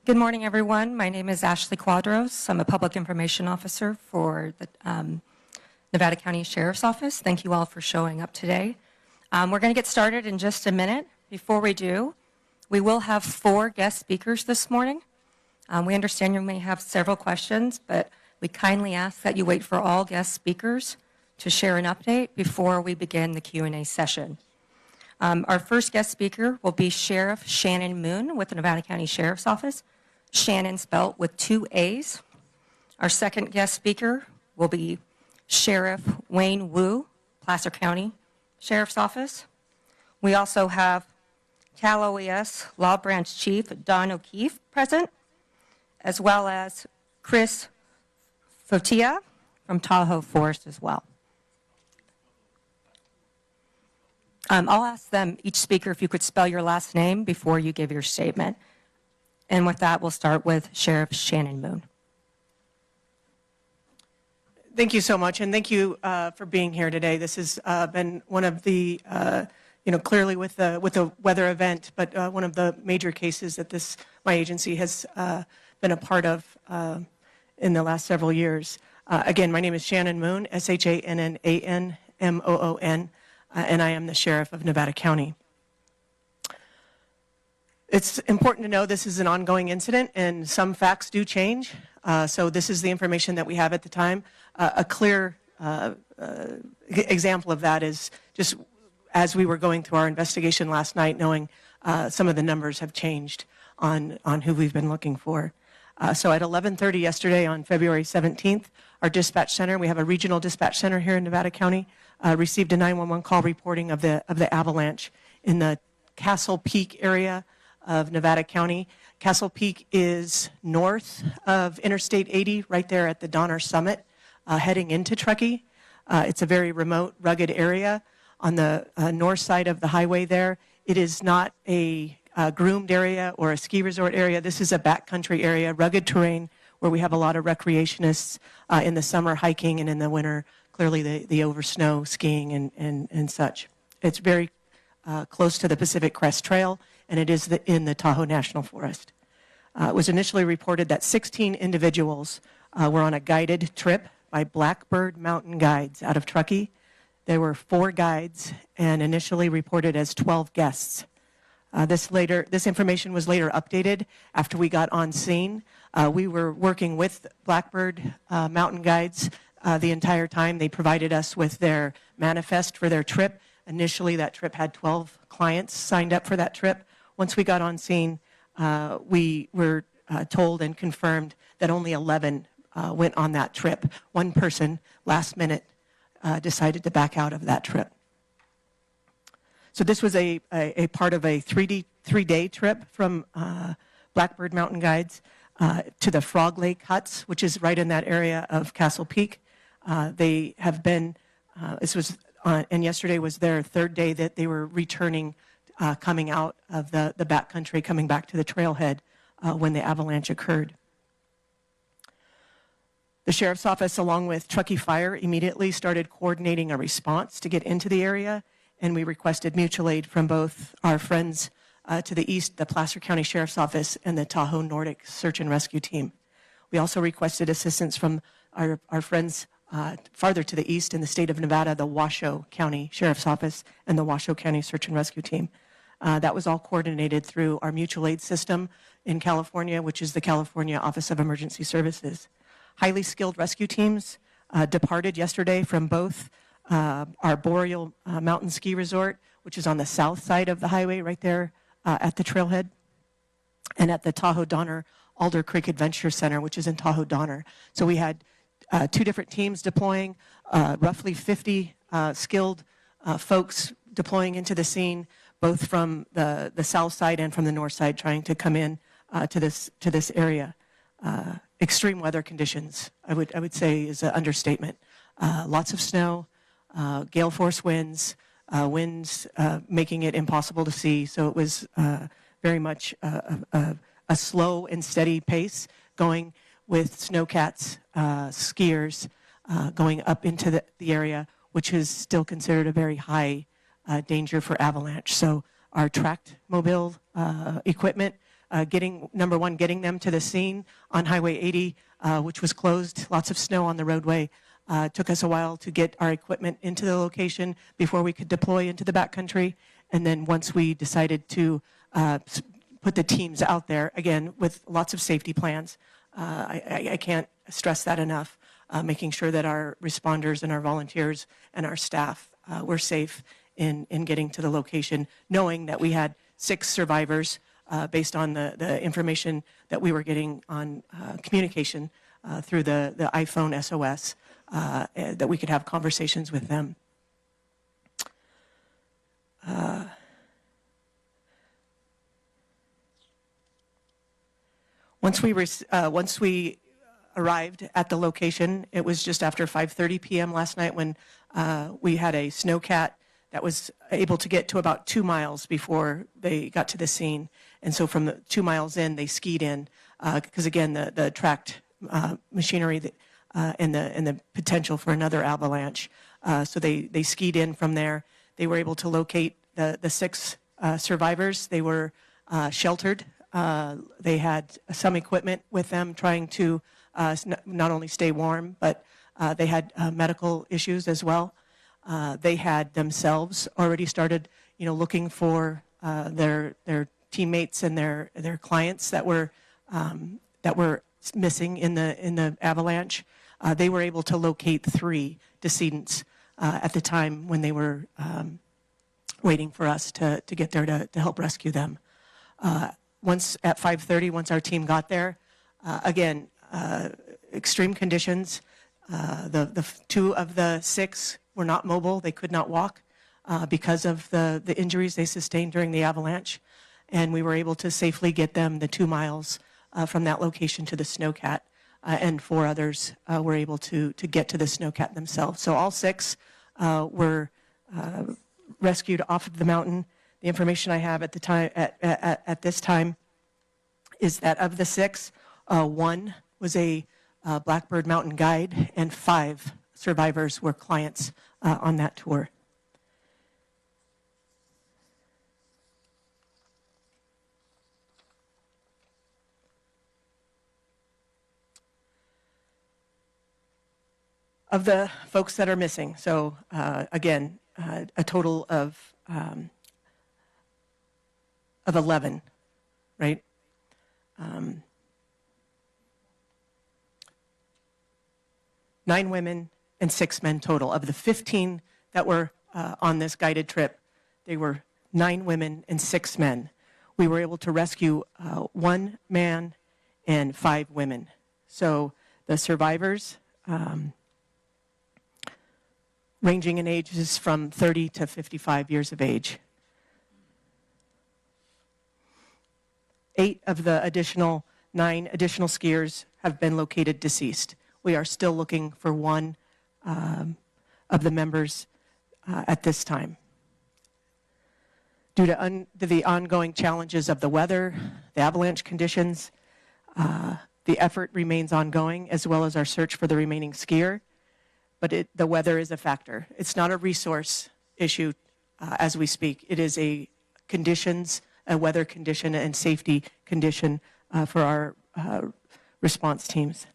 Good morning, everyone. My name is Ashley Quadros. I'm a Public Information Officer for the Nevada County Sheriff's Office. Thank you all for showing up today. We're going to get started in just a minute. Before we do, we will have 4 guest speakers this morning. We understand you may have several questions, but we kindly ask that you wait for all guest speakers to share an update before we begin the Q&A session. Our first guest speaker will be Sheriff Shannon Moon with the Nevada County Sheriff's Office. Shannon spelled with 2 A's. Our second guest speaker will be Sheriff Wayne Wu, Placer County Sheriff's Office. We also have Cal OES Law Branch Chief Don O'Keefe present, as well as Chris Fotia from Tahoe Forest as well. I'll ask them, each speaker, if you could spell your last name before you give your statement. And with that, we'll start with Sheriff Shannon Moon. Thank you so much, and thank you for being here today. This has been one of the, clearly with the weather event, but one of the major cases that my agency has been a part of in the last several years. Again, my name is Shannon Moon, SHANNANMOON, and I am the Sheriff of Nevada County. It's important to know this is an ongoing incident, and some facts do change. So this is the information that we have at the time. A clear example of that is just as we were going through our investigation last night, knowing some of the numbers have changed on who we've been looking for. So at 11:30 yesterday on February 17th, our dispatch center, we have a regional dispatch center here in Nevada County, received a 911 call reporting of the avalanche in the Castle Peak area of Nevada County. Castle Peak is north of Interstate 80, right there at the Donner Summit, heading into Truckee. It's a very remote, rugged area on the north side of the highway there. It is not a groomed area or a ski resort area. This is a backcountry area, rugged terrain, where we have a lot of recreationists in the summer hiking, and in the winter, clearly the over snow skiing and such. It's very close to the Pacific Crest Trail, and it is in the Tahoe National Forest. It was initially reported that 16 individuals were on a guided trip by Blackbird Mountain Guides out of Truckee. There were 4 guides and initially reported as 12 guests. This information was later updated after we got on scene. We were working with Blackbird Mountain Guides the entire time. They provided us with their manifest for their trip. Initially, that trip had 12 clients signed up for that trip. Once we got on scene, we were told and confirmed that only 11 went on that trip. One person, last minute, decided to back out of that trip. So this was a part of a 3-day trip from Blackbird Mountain Guides to the Frog Lake Huts, which is right in that area of Castle Peak. They have been, and yesterday was their 3rd day that they were returning, coming out of the backcountry, coming back to the trailhead when the avalanche occurred. The Sheriff's Office, along with Truckee Fire, immediately started coordinating a response to get into the area, and we requested mutual aid from both our friends to the east, the Placer County Sheriff's Office, and the Tahoe Nordic Search and Rescue Team. We also requested assistance from our friends farther to the east in the state of Nevada, the Washoe County Sheriff's Office and the Washoe County Search and Rescue Team. That was all coordinated through our mutual aid system in California, which is the California Office of Emergency Services. Highly skilled rescue teams departed yesterday from both our Boreal Mountain Ski Resort, which is on the south side of the highway right there at the trailhead, and at the Tahoe Donner Alder Creek Adventure Center, which is in Tahoe Donner. So we had 2 different teams deploying, roughly 50 skilled folks deploying into the scene, both from the south side and from the north side, trying to come in to this area. Extreme weather conditions, I would say, is an understatement. Lots of snow, gale force winds, winds making it impossible to see. So it was very much a slow and steady pace, going with snowcats, skiers, going up into the area, which is still considered a very high danger for avalanche. So our tracked mobile equipment number one, getting them to the scene on Highway 80, which was closed, lots of snow on the roadway. Took us a while to get our equipment into the location before we could deploy into the backcountry. And then once we decided to put the teams out there, again, with lots of safety plans, I can't stress that enough, making sure that our responders and our volunteers and our staff were safe in getting to the location, knowing that we had 6 survivors based on the information that we were getting on communication through the iPhone SOS, that we could have conversations with them. Once we arrived at the location, it was just after 5:30 p.m. last night when we had a snowcat that was able to get to about 2 miles before they got to the scene. And so from the 2 miles in, they skied in because again, the tracked machinery and the potential for another avalanche. So they skied in from there. They were able to locate the 6 survivors. They were sheltered. They had some equipment with them trying to not only stay warm, but they had medical issues as well. They had themselves already started, looking for their teammates and their clients that were missing in the avalanche. They were able to locate 3 decedents at the time when they were waiting for us to get there to help rescue them. Once at 5:30, once our team got there, again, extreme conditions. The 2 of the 6 were not mobile. They could not walk because of the injuries they sustained during the avalanche. And we were able to safely get them the 2 miles from that location to the snowcat. And 4 others were able to get to the snowcat themselves. So all 6 were rescued off of the mountain. The information I have at the time at this time is that of the 6, 1 was a Blackbird Mountain guide, and 5 survivors were clients on that tour. Of the folks that are missing, so again, a total of 11, right? 9 women and 6 men total. Of the 15 that were on this guided trip, they were 9 women and 6 men. We were able to rescue 1 man and 5 women. So the survivors, ranging in ages from 30 to 55 years of age. 8 of the 9 additional skiers have been located deceased. We are still looking for 1 of the members at this time. Due to the ongoing challenges of the weather, the avalanche conditions, the effort remains ongoing, as well as our search for the remaining skier. But the weather is a factor. It's not a resource issue as we speak. It is a weather condition and safety condition for our response teams.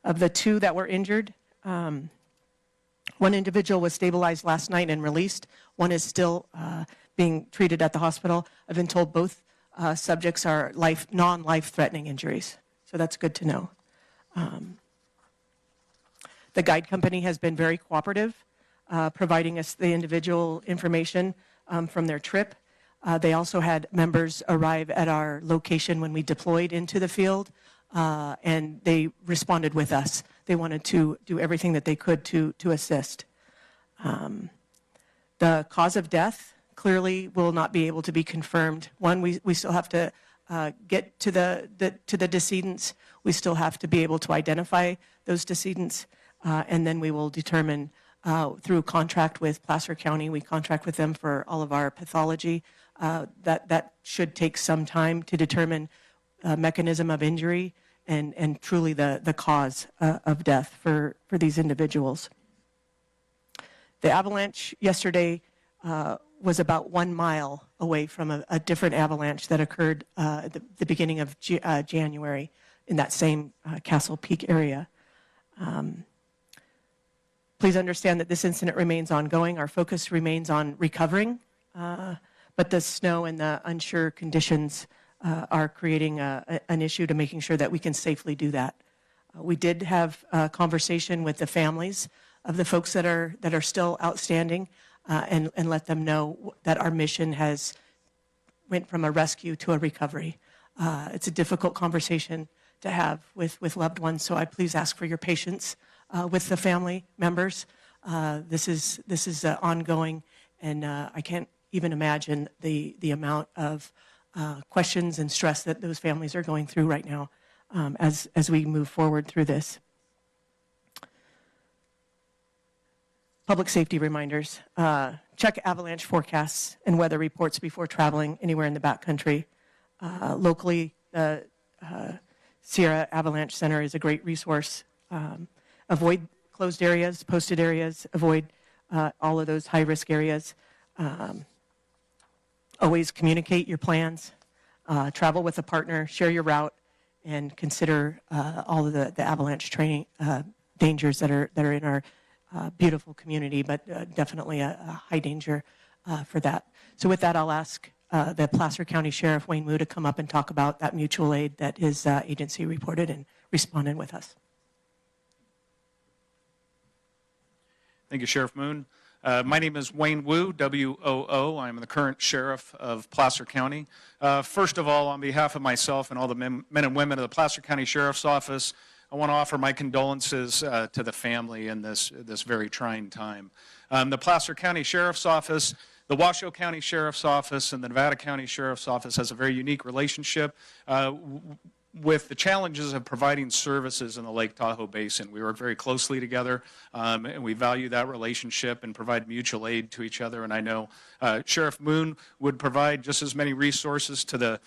Of the 2 that were injured, 1 individual was stabilized last night and released. 1 is still being treated at the hospital. I've been told both subjects are non-life-threatening injuries, so that's good to know. The guide company has been very cooperative, providing us the individual information from their trip. They also had members arrive at our location when we deployed into the field, and they responded with us. They wanted to do everything that they could to assist. The cause of death clearly will not be able to be confirmed. One, we still have to get to the decedents. We still have to be able to identify those decedents, and then we will determine through contract with Placer County. We contract with them for all of our pathology. That should take some time to determine mechanism of injury and truly the cause of death for these individuals. The avalanche yesterday was about 1 mile away from a different avalanche that occurred at the beginning of January in that same Castle Peak area. Please understand that this incident remains ongoing. Our focus remains on recovering, but the snow and the unsure conditions are creating an issue to making sure that we can safely do that. We did have a conversation with the families of the folks that are still outstanding and let them know that our mission has went from a rescue to a recovery. It's a difficult conversation to have with loved ones, so I please ask for your patience with the family members. This is ongoing, and I can't even imagine the amount of questions and stress that those families are going through right now as we move forward through this. Public safety reminders. Check avalanche forecasts and weather reports before traveling anywhere in the backcountry. Locally, the Sierra Avalanche Center is a great resource. Avoid closed areas, posted areas, avoid all of those high-risk areas. Always communicate your plans. Travel with a partner, share your route, and consider all of the avalanche training dangers that are in our beautiful community, but definitely a high danger for that. So with that, I'll ask the Placer County Sheriff Wayne Wu to come up and talk about that mutual aid that his agency reported and responded with us. Thank you, Sheriff Moon. My name is Wayne Wu, W-O-O. I'm the current sheriff of Placer County. First of all, on behalf of myself and all the men and women of the Placer County Sheriff's Office, I want to offer my condolences to the family in this very trying time. The Placer County Sheriff's Office, the Washoe County Sheriff's Office, and the Nevada County Sheriff's Office has a very unique relationship with the challenges of providing services in the Lake Tahoe Basin. We work very closely together, and we value that relationship and provide mutual aid to each other. And I know Sheriff Moon would provide just as many resources to the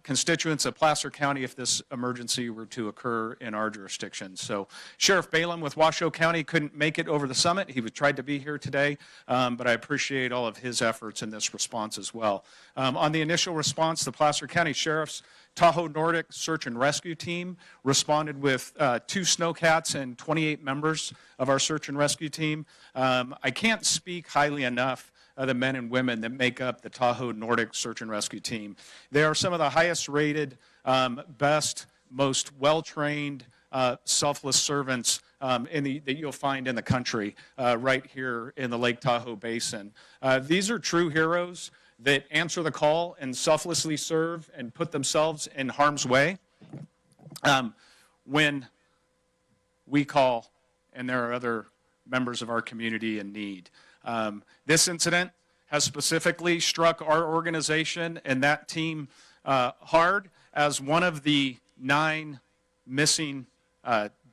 constituents of Placer County if this emergency were to occur in our jurisdiction. So Sheriff Balaam with Washoe County couldn't make it over the summit. He tried to be here today, but I appreciate all of his efforts in this response as well. On the initial response, the Placer County Sheriff's Tahoe Nordic Search and Rescue Team responded with 2 snowcats and 28 members of our search and rescue team. I can't speak highly enough of the men and women that make up the Tahoe Nordic Search and Rescue Team. They are some of the highest rated, best, most well-trained, selfless servants that you'll find in the country right here in the Lake Tahoe Basin. These are true heroes that answer the call and selflessly serve and put themselves in harm's way when we call and there are other members of our community in need. This incident has specifically struck our organization and that team hard, as one of the 9 missing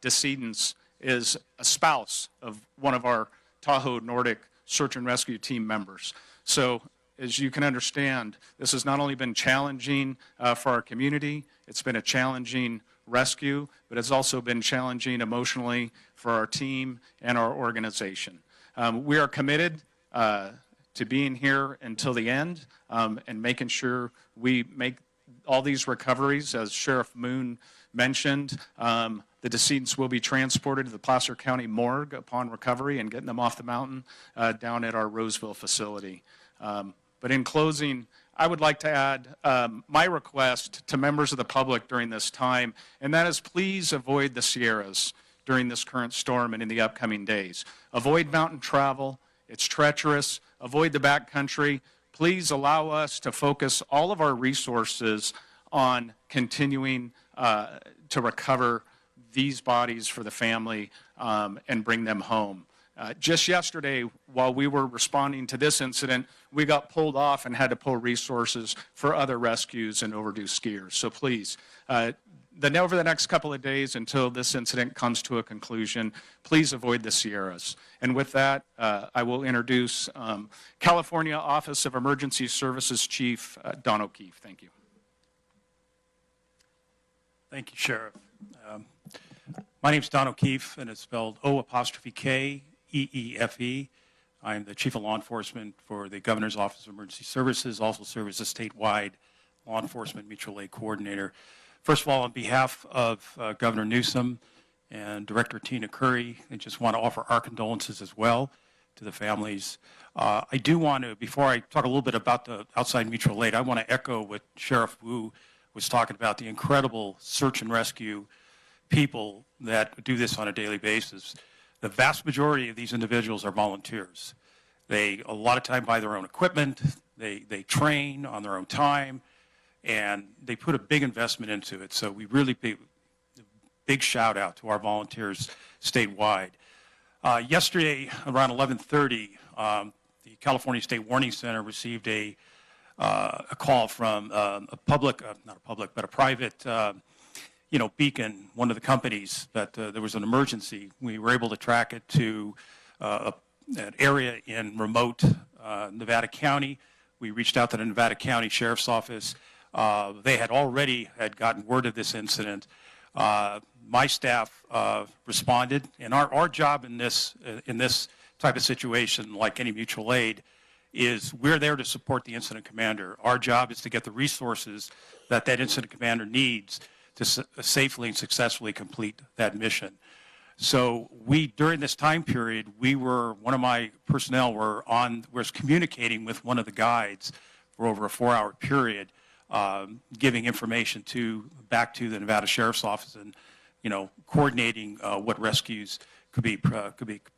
decedents is a spouse of one of our Tahoe Nordic Search and Rescue Team members. So as you can understand, this has not only been challenging for our community, it's been a challenging rescue, but it's also been challenging emotionally for our team and our organization. We are committed to being here until the end and making sure we make all these recoveries. As Sheriff Moon mentioned, the decedents will be transported to the Placer County morgue upon recovery and getting them off the mountain down at our Roseville facility. But in closing, I would like to add my request to members of the public during this time, and that is please avoid the Sierras during this current storm and in the upcoming days. Avoid mountain travel. It's treacherous. Avoid the backcountry. Please allow us to focus all of our resources on continuing to recover these bodies for the family and bring them home. Just yesterday, while we were responding to this incident, we got pulled off and had to pull resources for other rescues and overdue skiers. So please, over the next couple of days until this incident comes to a conclusion, please avoid the Sierras. And with that, I will introduce California Office of Emergency Services Chief Don O'Keefe. Thank you. Thank you, Sheriff. My name is Don O'Keefe, and it's spelled O''K''E''E''F''E'. I am the Chief of Law Enforcement for the Governor's Office of Emergency Services, also serve as a statewide law enforcement mutual aid coordinator. First of all, on behalf of Governor Newsom and Director Tina Curry, I just want to offer our condolences as well to the families. I do want to, before I talk a little bit about the outside mutual aid, I want to echo what Sheriff Wu was talking about, the incredible search and rescue people that do this on a daily basis. The vast majority of these individuals are volunteers. They, a lot of time, buy their own equipment, they train on their own time, and they put a big investment into it. So we really big shout out to our volunteers statewide. Yesterday, around 11:30, the California State Warning Center received a call from a public, not a public, but a private, beacon, one of the companies, that there was an emergency. We were able to track it to an area in remote Nevada County. We reached out to the Nevada County Sheriff's Office. They had already gotten word of this incident. My staff responded, and our job in this type of situation, like any mutual aid, is we're there to support the incident commander. Our job is to get the resources that incident commander needs to safely and successfully complete that mission. So during this time period, one of my personnel was communicating with one of the guides for over a 4-hour period, giving information back to the Nevada Sheriff's Office, and coordinating what rescues could be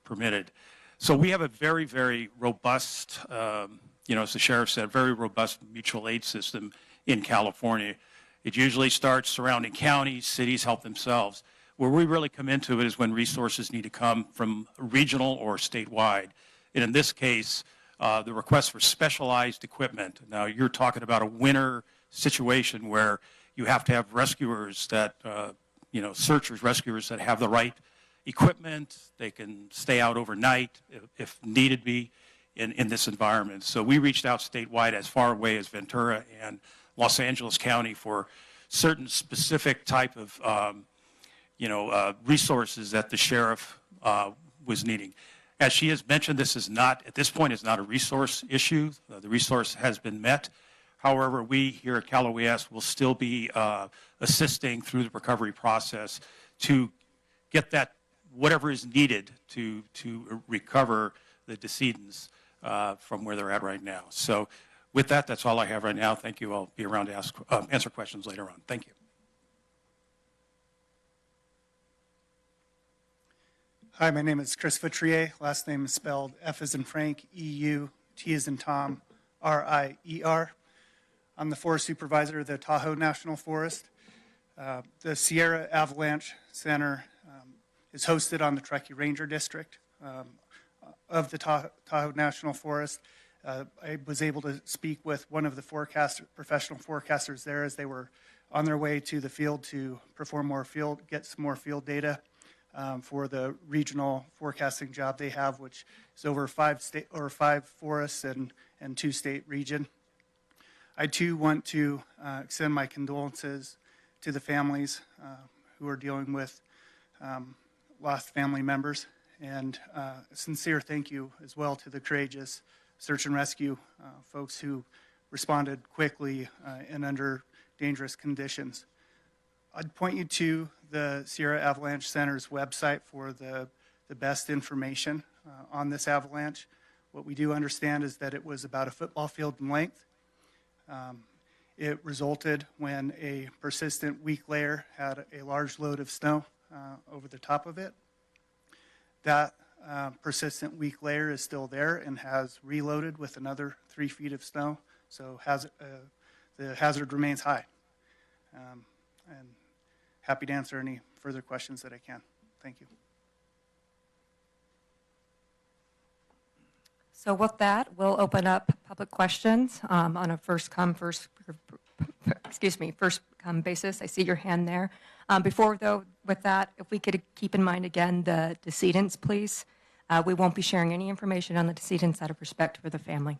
permitted. So we have a very, very robust, as the sheriff said, very robust mutual aid system in California. It usually starts surrounding counties, cities help themselves. Where we really come into it is when resources need to come from regional or statewide. And in this case, the request for specialized equipment. Now, you're talking about a winter situation where you have to have rescuers that, searchers, rescuers that have the right equipment. They can stay out overnight if needed be in this environment. So we reached out statewide as far away as Ventura and Los Angeles County for certain specific type of resources that the sheriff was needing. As she has mentioned, this is not, at this point, is not a resource issue. The resource has been met. However, we here at Cal OES will still be assisting through the recovery process to get that, whatever is needed to recover the decedents from where they're at right now. So with that, that's all I have right now. Thank you. I'll be around to answer questions later on. Thank you. Hi, my name is Chris Foutrier. Last name is spelled F as in Frank, E-U, T as in Tom, R-I-E-R. I'm the forest supervisor of the Tahoe National Forest. The Sierra Avalanche Center is hosted on the Truckee Ranger District of the Tahoe National Forest. I was able to speak with one of the professional forecasters there as they were on their way to the field to get some more field data for the regional forecasting job they have, which is over 5 forests and 2 state region. I too want to extend my condolences to the families who are dealing with lost family members, and a sincere thank you as well to the courageous search and rescue folks who responded quickly and under dangerous conditions. I'd point you to the Sierra Avalanche Center's website for the best information on this avalanche. What we do understand is that it was about a football field in length. It resulted when a persistent weak layer had a large load of snow over the top of it. That persistent weak layer is still there and has reloaded with another 3 feet of snow, so the hazard remains high. And happy to answer any further questions that I can. Thank you. So with that, we'll open up public questions on a first come basis. I see your hand there. Before though, with that, if we could keep in mind again the decedents, please. We won't be sharing any information on the decedents out of respect for the family.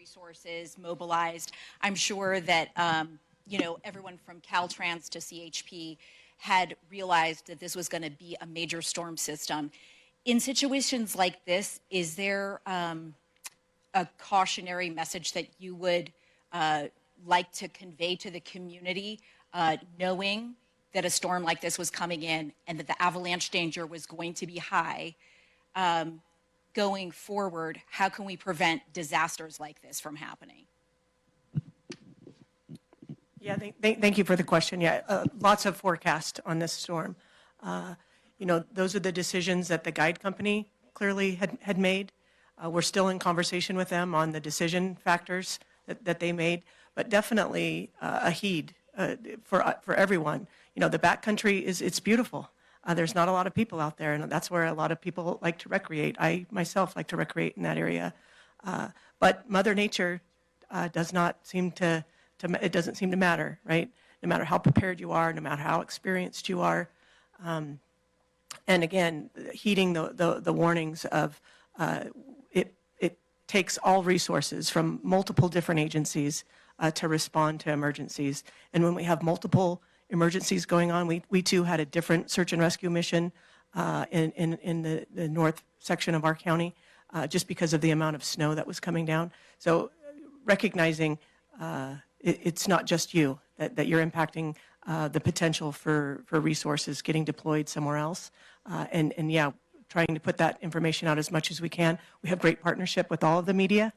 resources mobilized. I'm sure that, everyone from Caltrans to CHP had realized that this was going to be a major storm system. In situations like this, is there a cautionary message that you would like to convey to the community, knowing that a storm like this was coming in and that the avalanche danger was going to be high? Going forward, how can we prevent disasters like this from happening? Yeah, thank you for the question. Yeah, lots of forecast on this storm. Those are the decisions that the guide company clearly had made. We're still in conversation with them on the decision factors that they made, but definitely a heed for everyone. The backcountry it's beautiful. There's not a lot of people out there, and that's where a lot of people like to recreate. I myself like to recreate in that area. But Mother Nature does not seem to it doesn't seem to matter, right? No matter how prepared you are, no matter how experienced you are. And again, heeding the warnings of it takes all resources from multiple different agencies to respond to emergencies. And when we have multiple emergencies going on, we too had a different search and rescue mission in the north section of our county, just because of the amount of snow that was coming down. So recognizing it's not just you, that you're impacting the potential for resources getting deployed somewhere else. And yeah, trying to put that information out as much as we can. We have great partnership with all of the media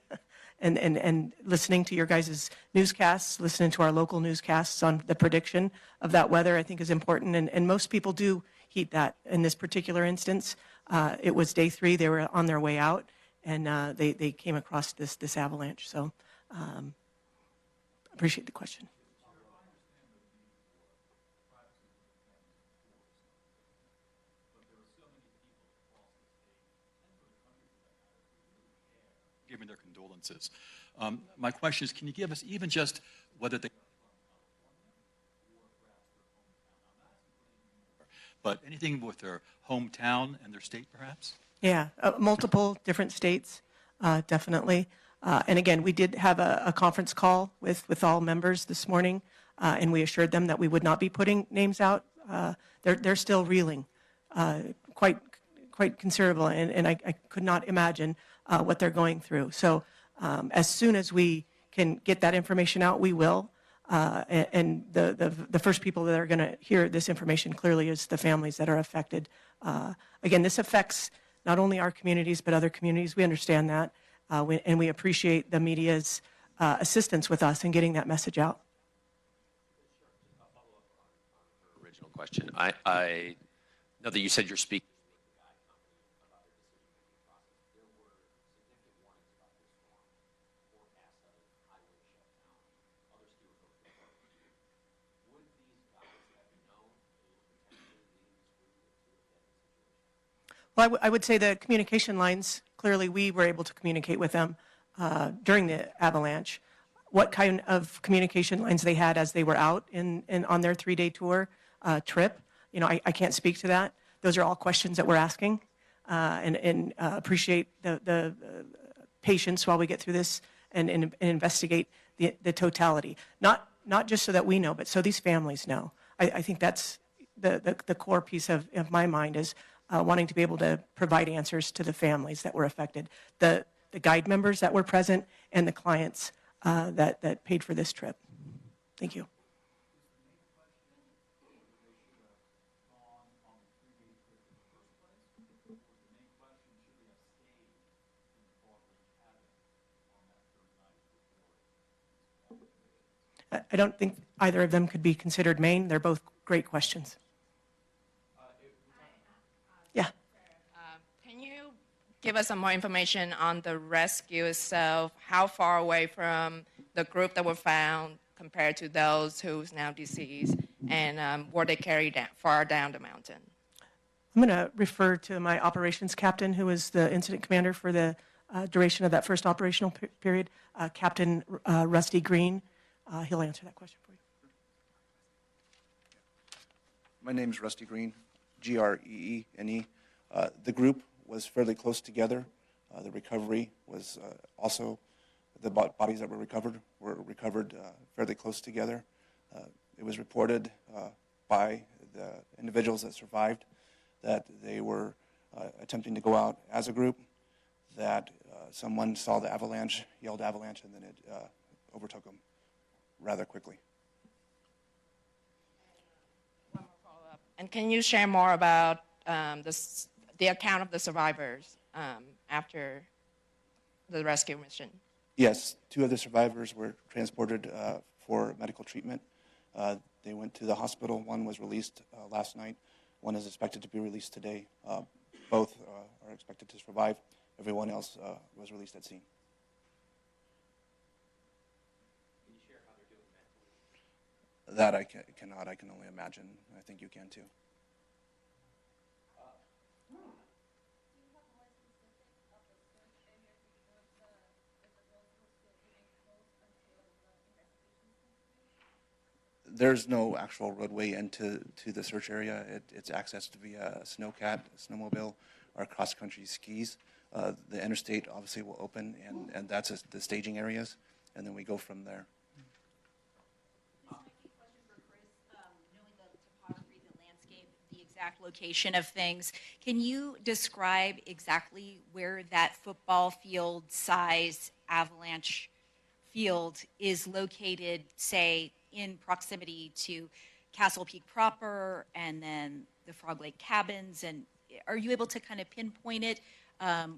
and listening to your guys' newscasts, listening to our local newscasts on the prediction of that weather, I think is important. And most people do heed that. In this particular instance, it was day 3, they were on their way out, and they came across this avalanche. So appreciate the question. Giving their condolences. My question is, can you give us even just whether they, but anything with their hometown and their state, perhaps? Yeah, multiple different states, definitely. And again, we did have a conference call with all members this morning, and we assured them that we would not be putting names out. They're still reeling, quite considerable, and I could not imagine what they're going through. So as soon as we can get that information out, we will. And the first people that are going to hear this information clearly is the families that are affected. Again, this affects not only our communities, but other communities. We understand that, and we appreciate the media's assistance with us in getting that message out. Original question. I know that you said you're speaking. Well, I would say the communication lines, clearly we were able to communicate with them during the avalanche. What kind of communication lines they had as they were out on their 3-day tour trip, I can't speak to that. Those are all questions that we're asking, and appreciate the patience while we get through this and investigate the totality. Not just so that we know, but so these families know. I think that's the core piece of my mind is wanting to be able to provide answers to the families that were affected, the guide members that were present, and the clients that paid for this trip. Thank you. I don't think either of them could be considered main. They're both great questions. Yeah. Can you give us some more information on the rescue itself? How far away from the group that were found compared to those who's now deceased, and were they carried down, far down the mountain? I'm going to refer to my operations captain, who was the incident commander for the duration of that first operational period, Captain Rusty Green. He'll answer that question for you. My name is Rusty Green, Greene. The group was fairly close together. The recovery was also the bodies that were recovered fairly close together. It was reported by the individuals that survived that they were attempting to go out as a group, that someone saw the avalanche, yelled avalanche, and then it overtook them rather quickly. One more follow-up. And can you share more about the account of the survivors after the rescue mission? Yes, 2 of the survivors were transported for medical treatment. They went to the hospital. One was released last night. One is expected to be released today. Both are expected to survive. Everyone else was released at scene. Can you share how they're doing mentally? That I cannot. I can only imagine. I think you can too. There's no actual roadway into the search area. It's accessed via a snowcat, a snowmobile, or cross-country skis. The interstate obviously will open, and that's the staging areas, and then we go from there. Question for Chris. Knowing the topography, the landscape, the exact location of things, can you describe exactly where that football field size avalanche field is located, say, in proximity to Castle Peak proper and then the Frog Lake cabins? And are you able to kind of pinpoint it,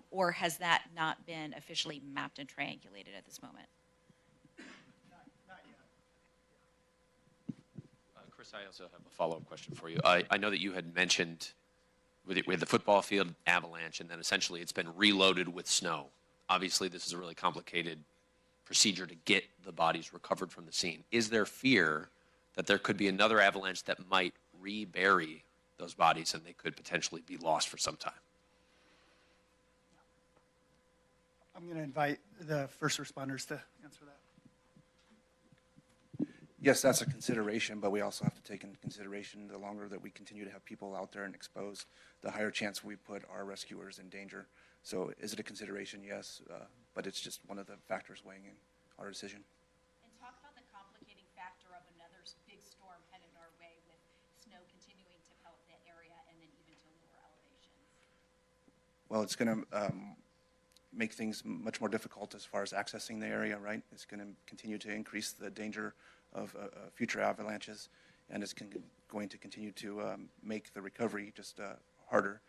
or has that not been officially mapped and triangulated at this moment? Chris, I also have a follow-up question for you. I know that you had mentioned with the football field avalanche, and then essentially it's been reloaded with snow. Obviously, this is a really complicated procedure to get the bodies recovered from the scene. Is there fear that there could be another avalanche that might rebury those bodies and they could potentially be lost for some time? I'm going to invite the first responders to answer that. Yes, that's a consideration, but we also have to take into consideration the longer that we continue to have people out there and exposed, the higher chance we put our rescuers in danger. So is it a consideration? Yes, but it's just one of the factors weighing in our decision. And talk about the complicating factor of another big storm headed our way with snow continuing to pelt the area and then even to lower elevations. Well, it's going to make things much more difficult as far as accessing the area, right? It's going to continue to increase the danger of future avalanches, and it's going to continue to make the recovery just harder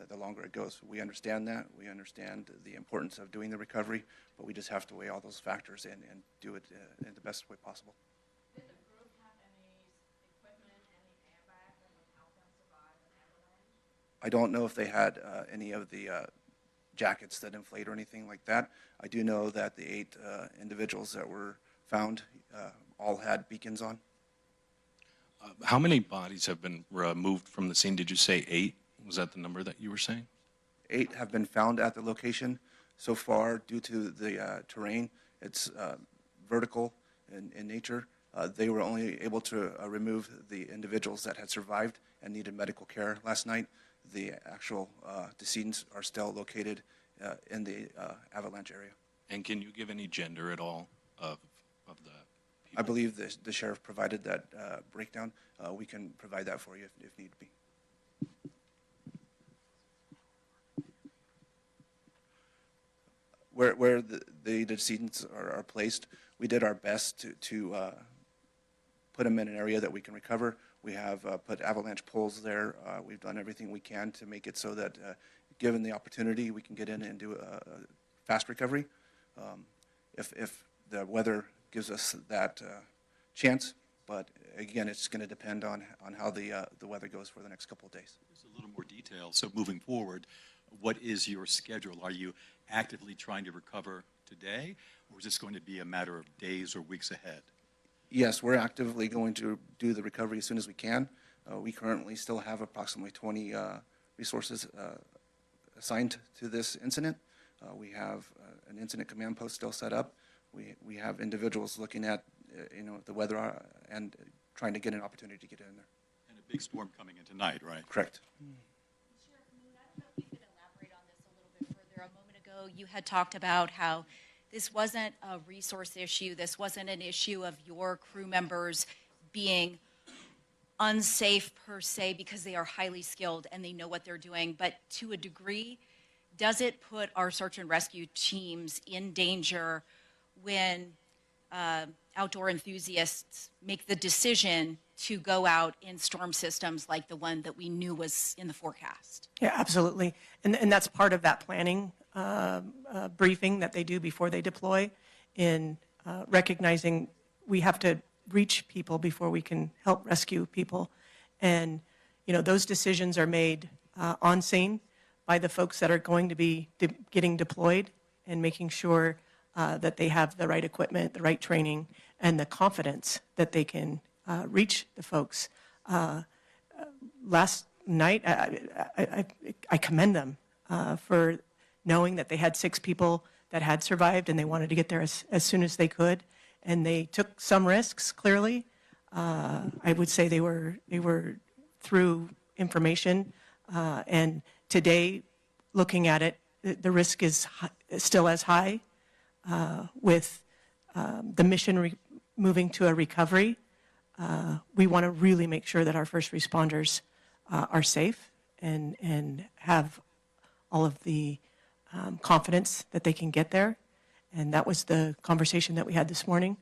the longer it goes. We understand that. We understand the importance of doing the recovery, but we just have to weigh all those factors in and do it in the best way possible. Did the group have any equipment, any airbags that would help them survive an avalanche? I don't know if they had any of the jackets that inflate or anything like that. I do know that the 8 individuals that were found all had beacons on. How many bodies have been removed from the scene? Did you say 8? Was that the number that you were saying? 8 have been found at the location. So far, due to the terrain, it's vertical in nature. They were only able to remove the individuals that had survived and needed medical care last night. The actual decedents are still located in the avalanche area. And can you give any gender at all of the people? I believe the sheriff provided that breakdown. We can provide that for you if need be. Where the decedents are placed, we did our best to put them in an area that we can recover. We have put avalanche poles there. We've done everything we can to make it so that, given the opportunity, we can get in and do a fast recovery. If the weather gives us that chance, but again, it's going to depend on how the weather goes for the next couple of days. Just a little more detail. So moving forward, what is your schedule? Are you actively trying to recover today, or is this going to be a matter of days or weeks ahead? Yes, we're actively going to do the recovery as soon as we can. We currently still have approximately 20 resources assigned to this incident. We have an incident command post still set up. We have individuals looking at the weather and trying to get an opportunity to get in there. And a big storm coming in tonight, right? Correct. Sheriff Moon, I don't know if you could elaborate on this a little bit further. A moment ago, you had talked about how This wasn't a resource issue. This wasn't an issue of your crew members being unsafe per se because they are highly skilled and they know what they're doing. But to a degree, does it put our search and rescue teams in danger when outdoor enthusiasts make the decision to go out in storm systems like the one that we knew was in the forecast? Yeah, absolutely. And that's part of that planning briefing that they do before they deploy, in recognizing we have to reach people before we can help rescue people. And, those decisions are made on scene by the folks that are going to be getting deployed, and making sure that they have the right equipment, the right training, and the confidence that they can reach the folks. Last night, I commend them for knowing that they had 6 people that had survived, and they wanted to get there as soon as they could. And they took some risks, clearly. I would say they were through information. And today, looking at it, the risk is still as high with the mission moving to a recovery. We want to really make sure that our first responders are safe and have all of the confidence that they can get there. And that was the conversation that we had this morning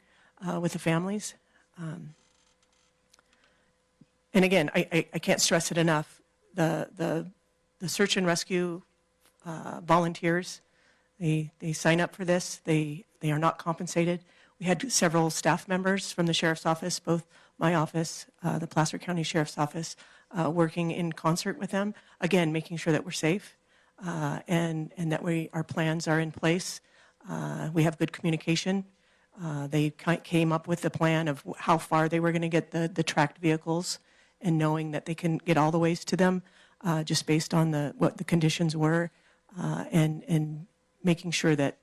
with the families. And again, I can't stress it enough. The search and rescue volunteers, they sign up for this. They are not compensated. We had several staff members from the Sheriff's Office, both my office, the Placer County Sheriff's Office, working in concert with them. Again, making sure that we're safe and that our plans are in place. We have good communication. They came up with the plan of how far they were going to get the tracked vehicles, and knowing that they can get all the ways to them just based on what the conditions were, and making sure that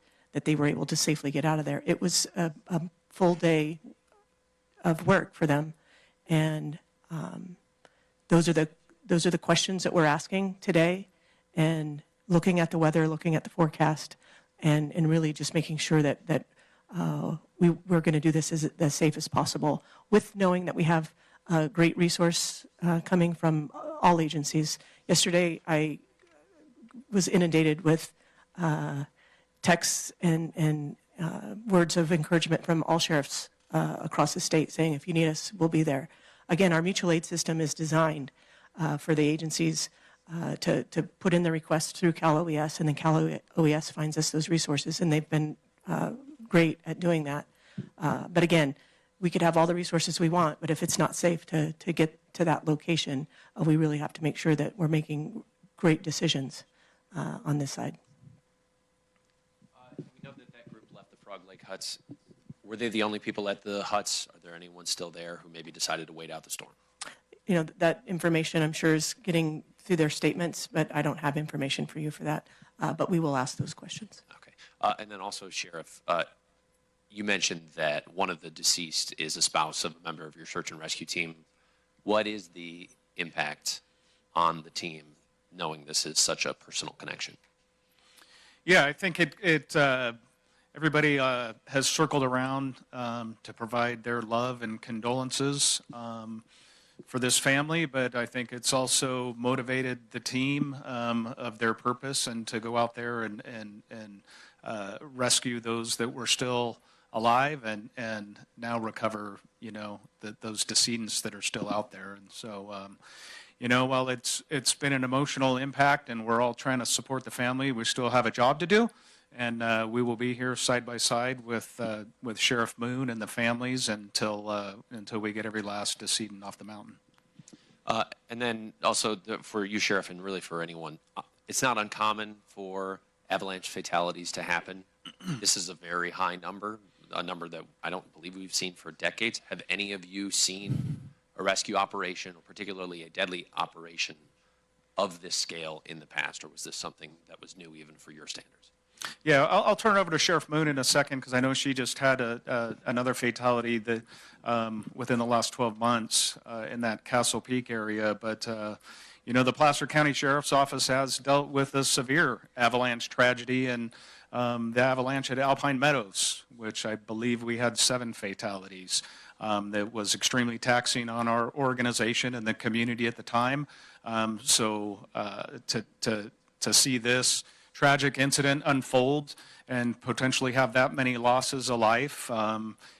they were able to safely get out of there. It was a full day of work for them, and those are the questions that we're asking today, and looking at the weather, looking at the forecast, and really just making sure that we're going to do this as safe as possible, with knowing that we have a great resource coming from all agencies. Yesterday, I was inundated with texts and words of encouragement from all sheriffs across the state, saying, if you need us, we'll be there. Again, our mutual aid system is designed for the agencies to put in the request through Cal OES, and then Cal OES finds us those resources, and they've been great at doing that. But again, we could have all the resources we want, but if it's not safe to get to that location, we really have to make sure that we're making great decisions on this side. We know that group left the Frog Lake huts. Were they the only people at the huts? Are there anyone still there who maybe decided to wait out the storm? That information, I'm sure, is getting through their statements, but I don't have information for you for that. But we will ask those questions. Okay. And then also, Sheriff, you mentioned that one of the deceased is a spouse of a member of your search and rescue team. What is the impact on the team knowing this is such a personal connection? Yeah, I think everybody has circled around to provide their love and condolences for this family, but I think it's also motivated the team of their purpose, and to go out there and rescue those that were still alive, and now recover, those decedents that are still out there. And so, while it's been an emotional impact, and we're all trying to support the family, we still have a job to do, and we will be here side by side with Sheriff Moon and the families until we get every last decedent off the mountain. And then also for you, Sheriff, and really for anyone, it's not uncommon for avalanche fatalities to happen. This is a very high number, a number that I don't believe we've seen for decades. Have any of you seen a rescue operation, or particularly a deadly operation of this scale in the past, or was this something that was new even for your standards? Yeah, I'll turn it over to Sheriff Moon in a second, because I know she just had another fatality that within the last 12 months in that Castle Peak area. But, the Placer County Sheriff's Office has dealt with a severe avalanche tragedy, and the avalanche at Alpine Meadows, which I believe we had 7 fatalities. That was extremely taxing on our organization and the community at the time. To see this tragic incident unfold and potentially have that many losses of life,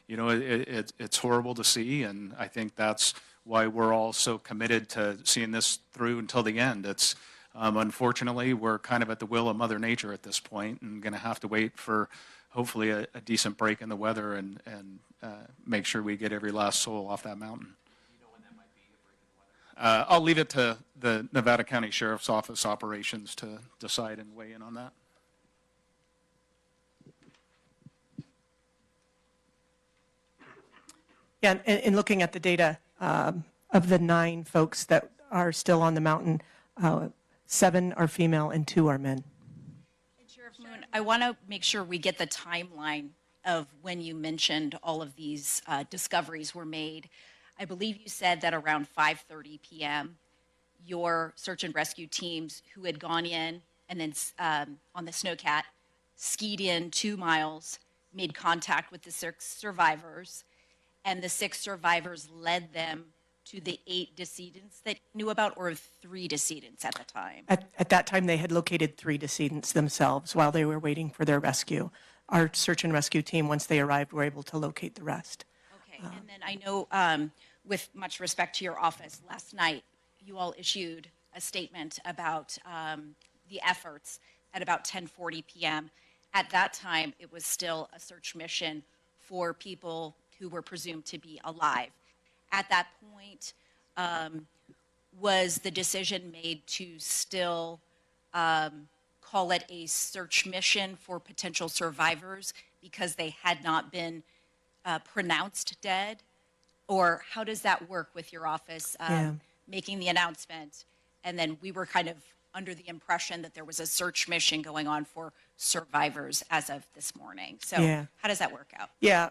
it's horrible to see, and I think that's why we're all so committed to seeing this through until the end. It's unfortunately, we're kind of at the will of Mother Nature at this point, and going to have to wait for hopefully a decent break in the weather and make sure we get every last soul off that mountain. I'll leave it to the Nevada County Sheriff's Office operations to decide and weigh in on that. Yeah, and looking at the data, of the 9 folks that are still on the mountain, 7 are female and 2 are men. And Sheriff Moon, I want to make sure we get the timeline of when you mentioned all of these discoveries were made. I believe you said that around 5:30 p.m., your search and rescue teams who had gone in and then on the Snowcat skied in 2 miles, made contact with the 6 survivors, and the 6 survivors led them to the 8 decedents that you knew about, or 3 decedents at the time? At that time, they had located 3 decedents themselves while they were waiting for their rescue. Our search and rescue team, once they arrived, were able to locate the rest. Okay, and then I know, with much respect to your office, last night you all issued a statement about the efforts at about 10:40 p.m. At that time, it was still a search mission for people who were presumed to be alive. At that point, was the decision made to still call it a search mission for potential survivors because they had not been pronounced dead? Or how does that work with your office making the announcement? And then we were kind of under the impression that there was a search mission going on for survivors as of this morning. So how does that work out? Yeah.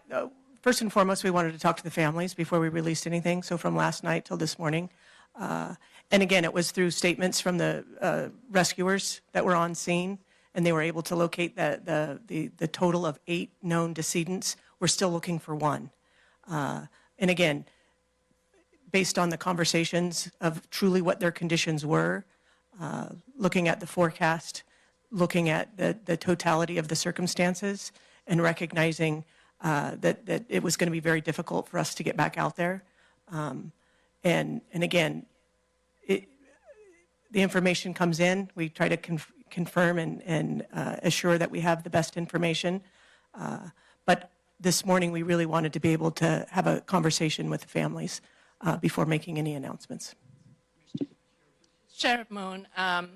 First and foremost, we wanted to talk to the families before we released anything. So from last night till this morning. And again, it was through statements from the rescuers that were on scene, and they were able to locate the total of 8 known decedents. We're still looking for 1. And again, based on the conversations of truly what their conditions were, looking at the forecast, looking at the totality of the circumstances, and recognizing that it was going to be very difficult for us to get back out there. And again, the information comes in. We try to confirm and assure that we have the best information. But this morning, we really wanted to be able to have a conversation with the families before making any announcements. Sheriff Moon, 7 are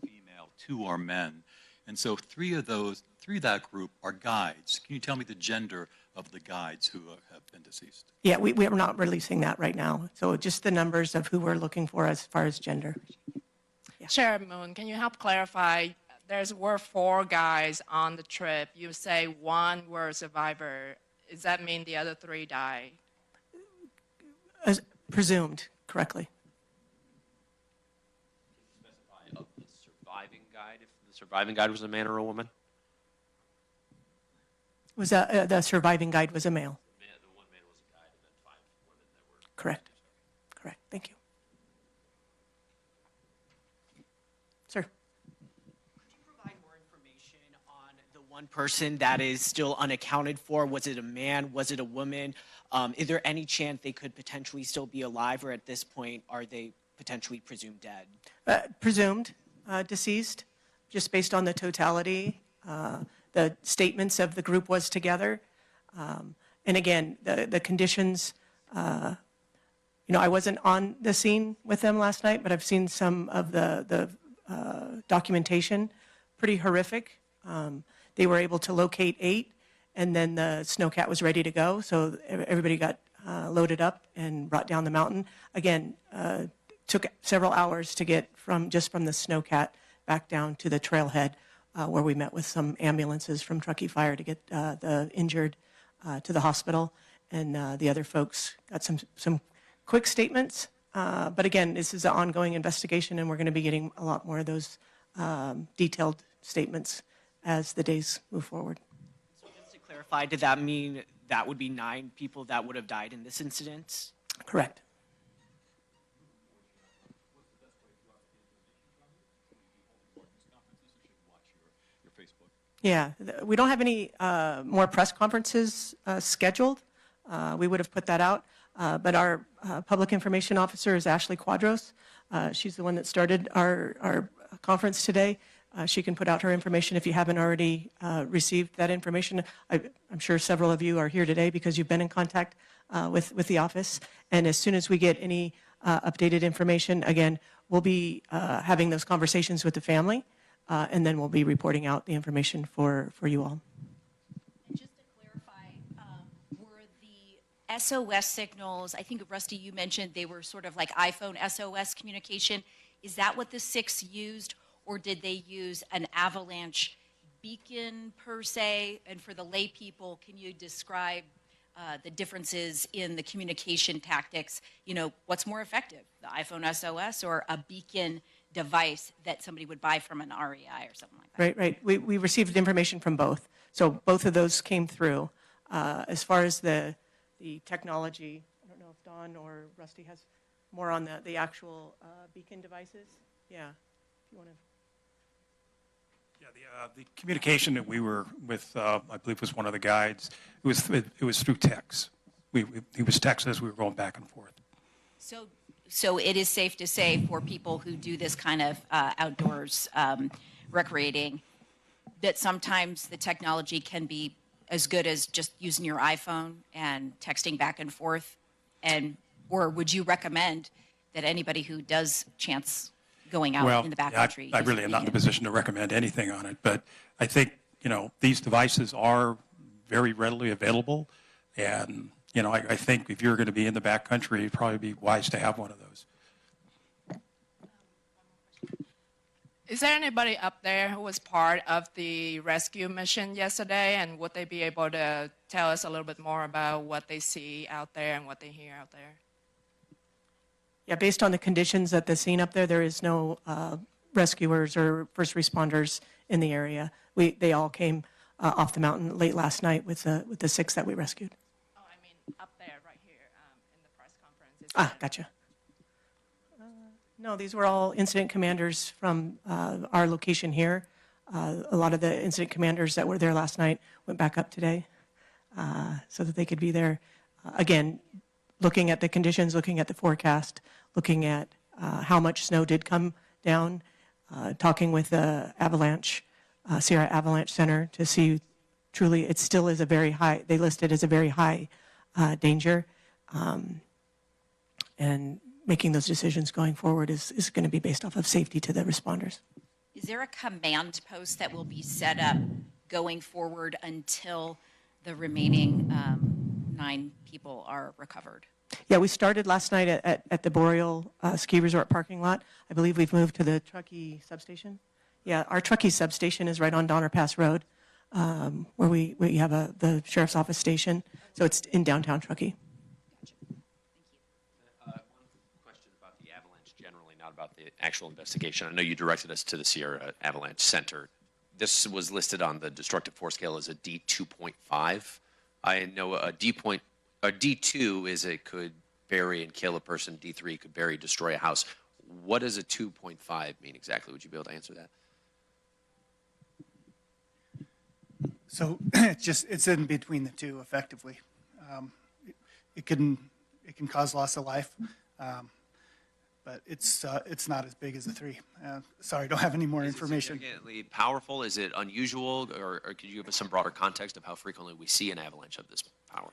female, 2 are men. And so 3 of that group are guides. Can you tell me the gender of the guides who have been deceased? Yeah, we are not releasing that right now. So just the numbers of who we're looking for as far as gender. Sheriff Moon, can you help clarify? Were 4 guys on the trip. You say 1 were a survivor. Does that mean the other 3 died? As presumed correctly. Specify of the surviving guide, if the surviving guide was a man or a woman? Was the surviving guide was a male. The 1 man was a guide, and then 5 women that were. Correct. Correct. Thank you. Sir. Could you provide more information on the 1 person that is still unaccounted for? Was it a man? Was it a woman? Is there any chance they could potentially still be alive, or at this point, are they potentially presumed dead? Presumed deceased, just based on the totality. The statements of the group was together. And again, the conditions, I wasn't on the scene with them last night, but I've seen some of the documentation, pretty horrific. They were able to locate 8, and then the Snowcat was ready to go. So everybody got loaded up and brought down the mountain. Again, took several hours to get from the Snowcat back down to the trailhead, where we met with some ambulances from Truckee Fire to get the injured to the hospital. And the other folks got some quick statements, But again, this is an ongoing investigation, and we're going to be getting a lot more of those detailed statements as the days move forward. So just to clarify, did that mean that would be 9 people that would have died in this incident? Correct. Yeah, we don't have any more press conferences scheduled. We would have put that out. But our public information officer is Ashley Quadros. She's the one that started our conference today. She can put out her information if you haven't already received that information. I'm sure several of you are here today because you've been in contact with the office. And as soon as we get any updated information, again, we'll be having those conversations with the family, and then we'll be reporting out the information for you all. And just to clarify, were the SOS signals, I think Rusty, you mentioned they were sort of like iPhone SOS communication. Is that what the 6 used, or did they use an Avalanche beacon per se? And for the lay people, can you describe the differences in the communication tactics? You know, what's more effective, the iPhone SOS or a beacon device that somebody would buy from an REI or something like that? Right. We received information from both. So both of those came through. As far as the technology, I don't know if Don or Rusty has more on the actual beacon devices. Yeah, if you want to. Yeah, the communication that we were with, I believe, was one of the guides. It was through text. He was texting as we were going back and forth. So it is safe to say for people who do this kind of outdoors recreating that sometimes the technology can be as good as just using your iPhone and texting back and forth, or would you recommend that anybody who does chance going out in the backcountry? I really am not in a position to recommend anything on it, but I think, these devices are very readily available, and, I think if you're going to be in the backcountry, it'd probably be wise to have one of those. Is there anybody up there who was part of the rescue mission yesterday, and would they be able to tell us a little bit more about what they see out there and what they hear out there? Yeah, based on the conditions at the scene up there, there is no rescuers or first responders in the area. They all came off the mountain late last night with the 6 that we rescued. Oh, I mean up there, right here in the press conference. Gotcha. No, these were all incident commanders from our location here. A lot of the incident commanders that were there last night went back up today so that they could be there. Again, looking at the conditions, looking at the forecast, looking at how much snow did come down, talking with the Avalanche, Sierra Avalanche Center to see truly it still is a very high, they list it as a very high danger. And making those decisions going forward is going to be based off of safety to the responders. Is there a command post that will be set up going forward until the remaining 9 people are recovered? Yeah, we started last night at the Boreal Ski Resort parking lot. I believe we've moved to the Truckee substation. Yeah, our Truckee substation is right on Donner Pass Road, where we have the sheriff's office station. So it's in downtown Truckee. Not about the actual investigation. I know you directed us to the Sierra Avalanche Center. This was listed on the destructive force scale as a D2.5. I know a D2 is it could bury and kill a person. D3 could bury, destroy a house. What does a 2.5 mean exactly? Would you be able to answer that? So it's in between the two, effectively. It can cause loss of life. But it's not as big as a 3. Sorry, don't have any more information. Is it significantly powerful? Is it unusual? Or could you give us some broader context of how frequently we see an avalanche of this power?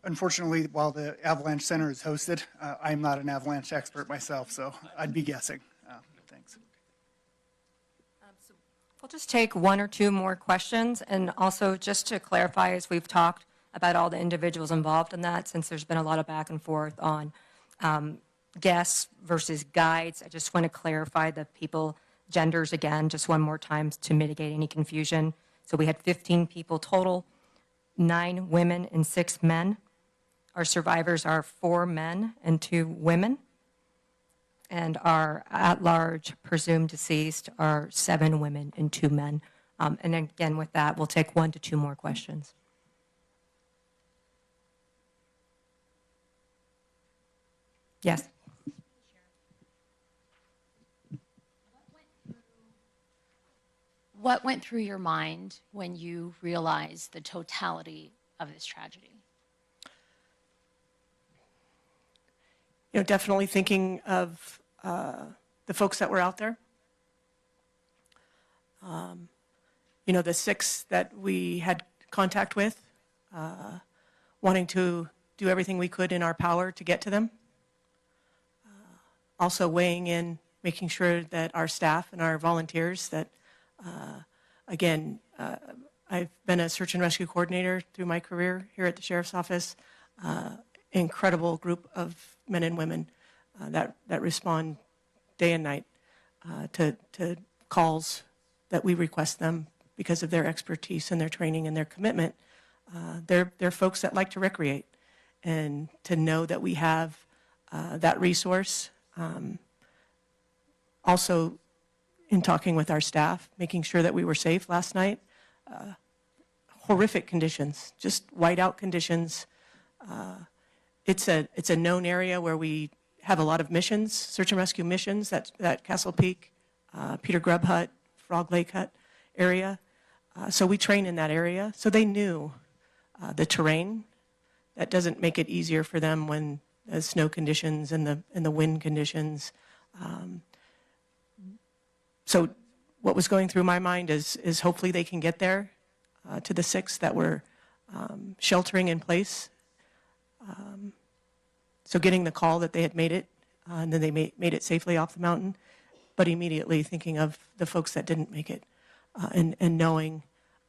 Unfortunately, while the Avalanche Center is hosted, I'm not an avalanche expert myself, so I'd be guessing. Thanks. So we'll just take 1 or 2 more questions. And also, just to clarify, as we've talked about all the individuals involved in that, since there's been a lot of back and forth on guests versus guides, I just want to clarify the people genders again just one more time to mitigate any confusion. So we had 15 people total, 9 women and 6 men. Our survivors are 4 men and 2 women. And our at-large presumed deceased are 7 women and 2 men. And again, with that, we'll take 1 to 2 more questions. Yes. What went through your mind when you realized the totality of this tragedy? You know, definitely thinking of the folks that were out there. You know, the 6 that we had contact with, wanting to do everything we could in our power to get to them. Also weighing in, making sure that our staff and our volunteers that, again, I've been a search and rescue coordinator through my career here at the Sheriff's Office. Incredible group of men and women that respond day and night to calls that we request them because of their expertise and their training and their commitment. They're folks that like to recreate, and to know that we have that resource. Also, in talking with our staff, making sure that we were safe last night. Horrific conditions, just whiteout conditions. It's a known area where we have a lot of missions, search and rescue missions, that Castle Peak, Peter Grubb Hut, Frog Lake Hut area. So we train in that area. So they knew the terrain. That doesn't make it easier for them when the snow conditions and the wind conditions. So what was going through my mind is hopefully they can get there to the 6 that were sheltering in place. So getting the call that they had made it, and then they made it safely off the mountain, but immediately thinking of the folks that didn't make it, and knowing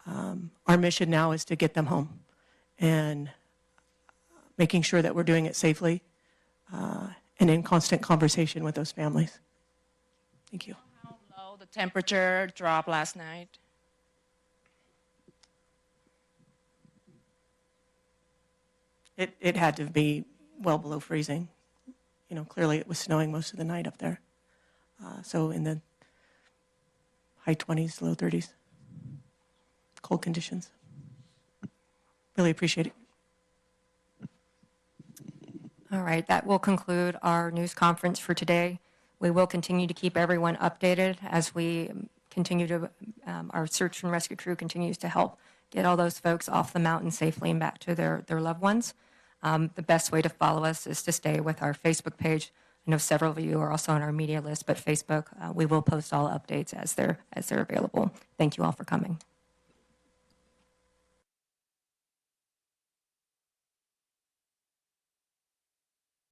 our mission now is to get them home, and making sure that we're doing it safely, and in constant conversation with those families. Thank you. How low the temperature dropped last night? It had to be well below freezing. You know, clearly it was snowing most of the night up there. So in the high 20s, low 30s. Cold conditions. Really appreciate it. All right, that will conclude our news conference for today. We will continue to keep everyone updated as we continue to, our search and rescue crew continues to help get all those folks off the mountain safely and back to their loved ones. The best way to follow us is to stay with our Facebook page. I know several of you are also on our media list, but Facebook, we will post all updates as they're available. Thank you all for coming.